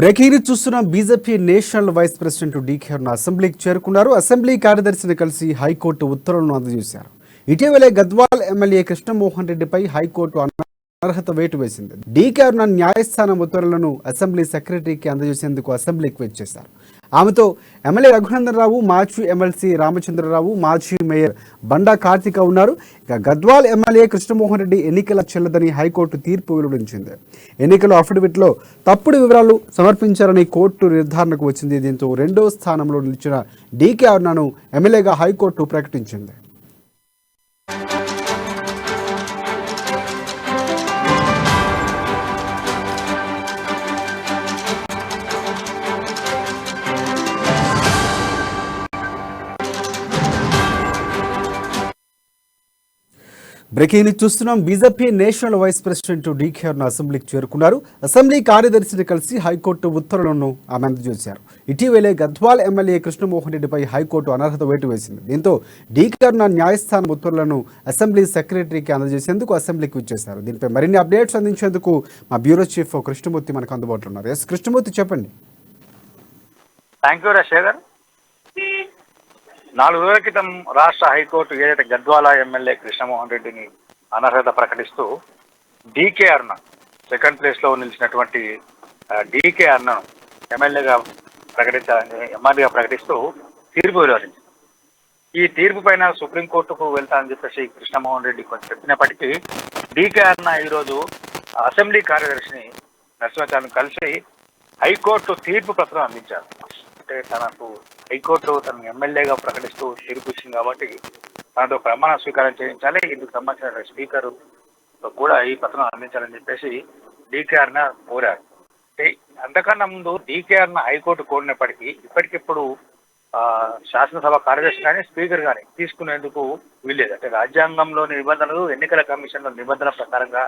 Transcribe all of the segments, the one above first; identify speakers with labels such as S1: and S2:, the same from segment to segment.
S1: Breaking చూస్తున్నాం. BJP national vice president DK Aruna అసెంబ్లీకి చేరుకున్నారు. అసెంబ్లీ కార్యదర్శిని కలిసి హైకోర్టు ఉత్తర్వులను అందజేశారు. ఇటీవలే గద్వాల్ ఎమ్మెల్యే కృష్ణమోహన్ రెడ్డిపై హైకోర్టు అనర్హత వేటు వేసింది. డీకే అరుణ న్యాయస్థానం ఉత్తర్వులను అసెంబ్లీ సెక్రటరీకి అందజేసేందుకు అసెంబ్లీకి వచ్చేశారు. ఆమెతో ఎమ్మెల్యే రఘునందన్ రావు, మాజీ ఎమ్మెల్సీ రామచంద్రరావు, మాజీ మేయర్ బండా కార్తిక ఉన్నారు. ఇక గద్వాల్ ఎమ్మెల్యే కృష్ణమోహన్ రెడ్డి ఎన్నికల చెల్లదని హైకోర్టు తీర్పు వెలువరించింది. ఎన్నికల అఫిడవిట్లో తప్పుడు వివరాలు సమర్పించారని కోర్టు నిర్ధారణకు వచ్చింది. దీంతో రెండో స్థానంలో నిలిచిన డీకే అరుణను ఎమ్మెల్యేగా హైకోర్టు ప్రకటించింది. బ్రేకింగ్ న్యూస్ చూస్తున్నాం. BJP national vice president DK Aruna అసెంబ్లీకి చేరుకున్నారు. అసెంబ్లీ కార్యదర్శిని కలిసి హైకోర్టు ఉత్తర్వులను ఆమె అందజేశారు. ఇటీవలే గద్వాల్ ఎమ్మెల్యే కృష్ణమోహన్ రెడ్డిపై హైకోర్టు అనర్హత వేటు వేసింది. దీంతో డీకే అరుణ న్యాయస్థానం ఉత్తర్వులను అసెంబ్లీ సెక్రటరీకి అందజేసేందుకు అసెంబ్లీకి వచ్చేశారు. దీనిపై మరిన్ని అప్డేట్స్ అందించేందుకు మా బ్యూరో చీఫ్ కృష్ణమూర్తి మనకు అందుబాటులో ఉన్నారు. ఎస్ కృష్ణమూర్తి, చెప్పండి.
S2: థ్యాంక్ యూ రషే గారు. 4 రోజుల క్రితం రాష్ట్ర హైకోర్టు ఏదైతే గద్వాల ఎమ్మెల్యే కృష్ణమోహన్ రెడ్డిని అనర్హత ప్రకటిస్తూ డీకే అరుణ సెకండ్ ప్లేస్లో నిలిచినటువంటి డీకే అరుణను ఎమ్మెల్యేగా ఎమ్మెల్యేగా ప్రకటిస్తూ తీర్పు వెలువరించింది. ఈ తీర్పు పైన సుప్రీంకోర్టుకు వెళ్తానని చెప్పేసి కృష్ణమోహన్ రెడ్డి కొంచెం చెప్పినప్పటికీ డీకే అరుణ ఈరోజు అసెంబ్లీ కార్యదర్శిని నరసింహాచార్యను కలిసి హైకోర్టు తీర్పు పత్రం అందించారు. అంటే తనకు హైకోర్టు తన ఎమ్మెల్యేగా ప్రకటిస్తూ తీర్పు ఇచ్చింది కాబట్టి తనతో ప్రమాణ స్వీకారం చేయించాలి, ఇందుకు సంబంధించిన స్పీకర్ కూడా ఈ పత్రం అందించాలని చెప్పేసి డీకే అరుణ కోరారు. అంతకన్నా ముందు డీకే అరుణ హైకోర్టు కోరినప్పటికీ ఇప్పటికిప్పుడు శాసనసభ కార్యదర్శి కానీ స్పీకర్ కానీ తీసుకునేందుకు వీల్లేదు. అంటే రాజ్యాంగంలోని నిబంధనలు, ఎన్నికల కమిషన్లో నిబంధనల ప్రకారంగా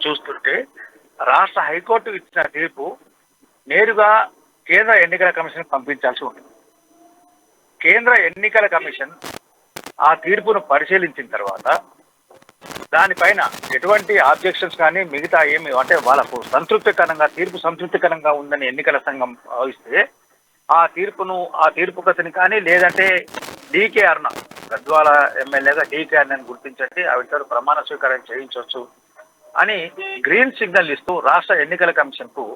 S2: చూస్తుంటే రాష్ట్ర హైకోర్టు ఇచ్చిన తీర్పు నేరుగా కేంద్ర ఎన్నికల కమిషన్ పంపించాల్సి ఉంటుంది. కేంద్ర ఎన్నికల కమిషన్ ఆ తీర్పును పరిశీలించిన తర్వాత దానిపైన ఎటువంటి ఆబ్జెక్షన్స్ కానీ మిగతా ఏమి అంటే వాళ్ళకు సంతృప్తికరంగా తీర్పు సంతృప్తికరంగా ఉందని ఎన్నికల సంఘం భావిస్తే ఆ తీర్పు ప్రతిని కానీ లేదంటే డీకే అరుణ గద్వాల ఎమ్మెల్యేగా డీకే అరుణని గుర్తించండి, ఆవిడతో ప్రమాణ స్వీకారం చేయించవచ్చు అని గ్రీన్ సిగ్నల్ ఇస్తూ రాష్ట్ర ఎన్నికల కమిషన్ కు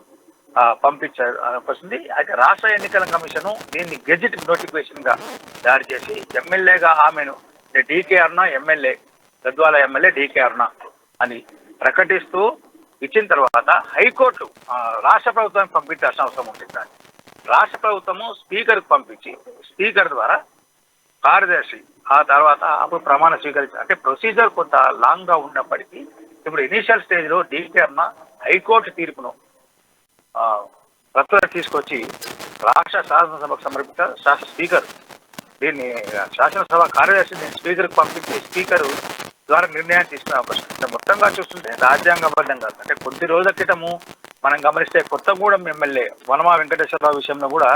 S2: పంపించాల్సింది. అయితే రాష్ట్ర ఎన్నికల కమిషన్ దీన్ని గెజిట్ నోటిఫికేషన్ గా జారీ చేసి ఎమ్మెల్యేగా ఆమెను డీకే అరుణ ఎమ్మెల్యే గద్వాల ఎమ్మెల్యే డీకే అరుణ అని ప్రకటిస్తూ ఇచ్చిన తర్వాత హైకోర్టు రాష్ట్ర ప్రభుత్వానికి పంపించాల్సిన అవసరం ఉంటుంది. రాష్ట్ర ప్రభుత్వము స్పీకర్ కు పంపించి స్పీకర్ ద్వారా కార్యదర్శి ఆ తర్వాత అప్పుడు ప్రమాణ స్వీకరించారు. అంటే ప్రొసీజర్ కొంత లాంగ్ గా ఉన్నప్పటికీ ఇప్పుడు ఇనీషియల్ స్టేజ్ లో డీకే అరుణ హైకోర్టు తీర్పును ప్రతులను తీసుకొచ్చి రాష్ట్ర శాసనసభకు సమర్పించారు. స్పీకర్ దీన్ని శాసనసభ కార్యదర్శి స్పీకర్కి పంపించి స్పీకర్ ద్వారా నిర్ణయం తీసుకునే అవకాశం. మొత్తంగా చూస్తుంటే రాజ్యాంగబద్ధంగా అంటే కొద్ది రోజుల క్రితము మనం గమనిస్తే కొత్తగూడెం ఎమ్మెల్యే వనమా వెంకటేశ్వరరావు విషయంలో కూడా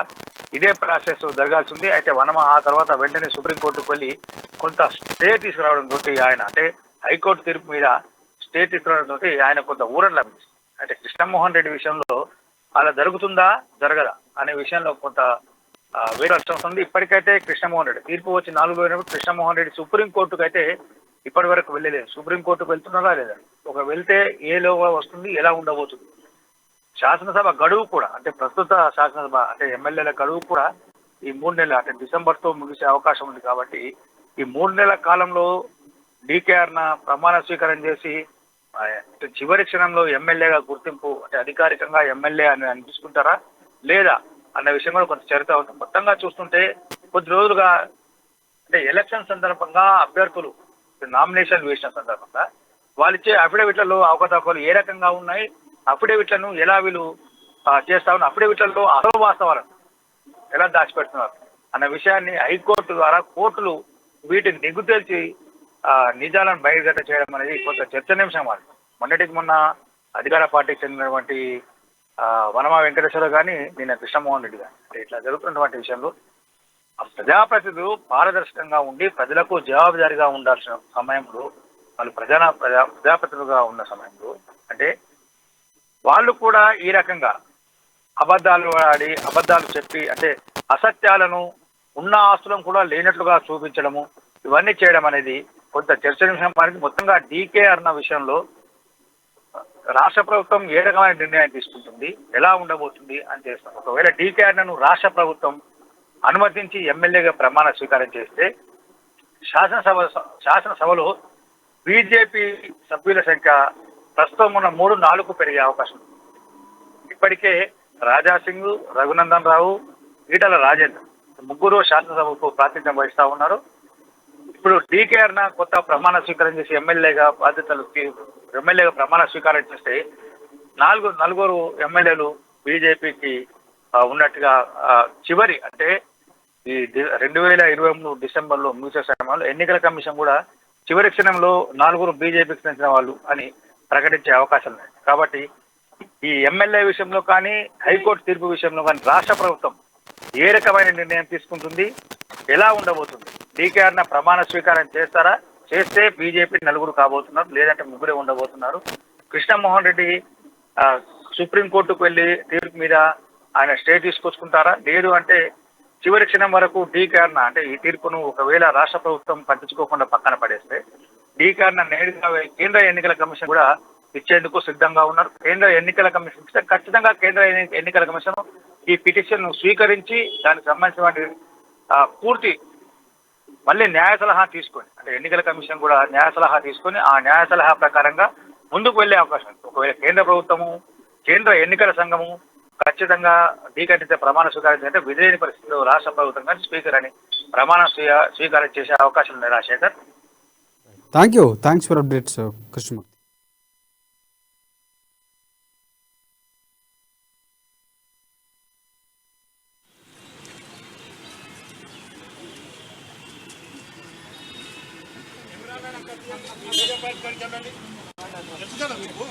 S2: ఇదే ప్రాసెస్ జరగాల్సి ఉంది. అయితే వనమా ఆ తర్వాత వెంటనే సుప్రీంకోర్టుకు వెళ్ళి కొంత స్టే తీసుకురావడంతో ఆయన అంటే హైకోర్టు తీర్పు మీద స్టే తీసుకురావడంతో ఆయన కొంత ఊరట లభించింది. అంటే కృష్ణమోహన్ రెడ్డి విషయంలో అలా జరుగుతుందా జరగదా అనే విషయంలో కొంత వేరే వస్తుంది. ఇప్పటికైతే కృష్ణమోహన్ రెడ్డి తీర్పు వచ్చి 4 రోజులు కృష్ణమోహన్ రెడ్డి సుప్రీంకోర్టుకు అయితే ఇప్పటి వరకు వెళ్ళలేదు. సుప్రీంకోర్టుకు వెళ్తున్నారా లేదా, ఒక వెళ్తే ఏలోగా వస్తుంది, ఎలా ఉండబోతుంది. శాసనసభ గడువు కూడా అంటే ప్రస్తుత శాసనసభ అంటే ఎమ్మెల్యేల గడువు కూడా ఈ 3 నెలలు అంటే డిసెంబర్తో ముగిసే అవకాశం ఉంది. కాబట్టి ఈ 3 నెలల కాలంలో డీకే అరుణ ప్రమాణ స్వీకారం చేసి చివరి క్షణంలో ఎమ్మెల్యేగా గుర్తింపు అంటే అధికారికంగా ఎమ్మెల్యే అని అనిపించుకుంటారా లేదా అన్న విషయం కూడా కొంత చరిత్ర అవుతుంది. మొత్తంగా చూస్తుంటే కొద్ది రోజులుగా అంటే ఎలక్షన్ సందర్భంగా అభ్యర్థులు నామినేషన్ వేసిన సందర్భంగా వాళ్ళు ఇచ్చే అఫిడవిట్లలో అవకతవకలు ఏ రకంగా ఉన్నాయి, అఫిడవిట్లను ఎలా వీళ్ళు చేస్తా ఉన్నారు, అఫిడవిట్లలో అసలు వాస్తవాలను ఎలా దాచిపెడుతున్నారు అన్న విషయాన్ని హైకోర్టు ద్వారా కోర్టులు వీటిని నిగ్గుతేల్చి నిజాలను బహిర్గత చేయడం అనేది కొంత చర్చనీయాంశం. వాళ్ళు మొన్నటికి మొన్న అధికార పార్టీకి చెందినటువంటి వనమా వెంకటేశ్వరరావు కానీ నిన్న కృష్ణమోహన్ రెడ్డి కానీ ఇట్లా జరుగుతున్నటువంటి విషయంలో ప్రజాప్రతినిధులు పారదర్శకంగా ఉండి ప్రజలకు జవాబుదారీగా ఉండాల్సిన సమయంలో వాళ్ళు ప్రజాప్రతినిధులుగా ఉన్న సమయంలో అంటే వాళ్ళు కూడా ఈ రకంగా అబద్ధాలు ఆడి అబద్ధాలు చెప్పి అంటే అసత్యాలను ఉన్న ఆస్తులను కూడా లేనట్లుగా చూపించడము ఇవన్నీ చేయడం అనేది కొంత చర్చనీయాంశానికి మొత్తంగా డీకే అన్న విషయంలో రాష్ట్ర ప్రభుత్వం ఏ రకమైన నిర్ణయం తీసుకుంటుంది, ఎలా ఉండబోతుంది అని చేస్తాం. ఒకవేళ డీకేఆర్ను రాష్ట్ర ప్రభుత్వం అనుమతించి ఎమ్మెల్యేగా ప్రమాణ స్వీకారం చేస్తే శాసనసభలో బీజేపీ సభ్యుల సంఖ్య ప్రస్తుతం ఉన్న 3-4 పెరిగే అవకాశం ఉంది. ఇప్పటికే రాజాసింగ్, రఘునందన్ రావు, ఈటల రాజేందర్ ముగ్గురు శాసనసభకు ప్రాతినిధ్యం వహిస్తా ఉన్నారు. ఇప్పుడు డీకేఆర్ కొత్త ప్రమాణ స్వీకారం చేసి ఎమ్మెల్యేగా ప్రమాణ స్వీకారం చేస్తే నలుగురు ఎమ్మెల్యేలు బీజేపీకి ఉన్నట్టుగా చివరి అంటే ఈ 2023 డిసెంబర్లో ముగిసే సమయంలో ఎన్నికల కమిషన్ కూడా చివరి క్షణంలో 4 బీజేపీకి చెందిన వాళ్ళు అని ప్రకటించే అవకాశం ఉంది. కాబట్టి ఈ ఎమ్మెల్యే విషయంలో కానీ హైకోర్టు తీర్పు విషయంలో కానీ రాష్ట్ర ప్రభుత్వం ఏ రకమైన నిర్ణయం తీసుకుంటుంది, ఎలా ఉండబోతుంది? డీకేఆర్ ప్రమాణ స్వీకారం చేస్తారా? చేస్తే బీజేపీ 4 కాబోతున్నారు, లేదంటే 3 ఉండబోతున్నారు. కృష్ణమోహన్ రెడ్డి సుప్రీంకోర్టుకు వెళ్ళి తీర్పు మీద ఆయన స్టే తీసుకొచ్చుకుంటారా? లేదు అంటే చివరి క్షణం వరకు డీకేఆర్ అంటే ఈ తీర్పును ఒకవేళ రాష్ట్ర ప్రభుత్వం పట్టించుకోకుండా పక్కన పడేస్తే డీకేఆర్ నేరుగా కేంద్ర ఎన్నికల కమిషన్ కూడా ఇచ్చేందుకు సిద్ధంగా ఉన్నారు. కేంద్ర ఎన్నికల కమిషన్ ఇస్తే ఖచ్చితంగా కేంద్ర ఎన్నికల కమిషన్ ఈ పిటిషన్ స్వీకరించి దానికి సంబంధించిన పూర్తి మళ్ళీ న్యాయ సలహా తీసుకొని అంటే ఎన్నికల కమిషన్ కూడా న్యాయ సలహా తీసుకొని ఆ న్యాయ సలహా ప్రకారంగా ముందుకు వెళ్లే అవకాశం ఉంది. ఒకవేళ కేంద్ర ప్రభుత్వము, కేంద్ర ఎన్నికల సంఘము ఖచ్చితంగా డీకేఆర్ ప్రమాణ స్వీకారం అంటే విధేయని పరిస్థితిలో రాష్ట్ర ప్రభుత్వం కానీ స్పీకర్ అని ప్రమాణ స్వీకారం చేసే అవకాశం ఉంది. Rajasekhar,
S1: thanks for updates Krishnamurthy.
S3: తెలుసు కదా మీకు.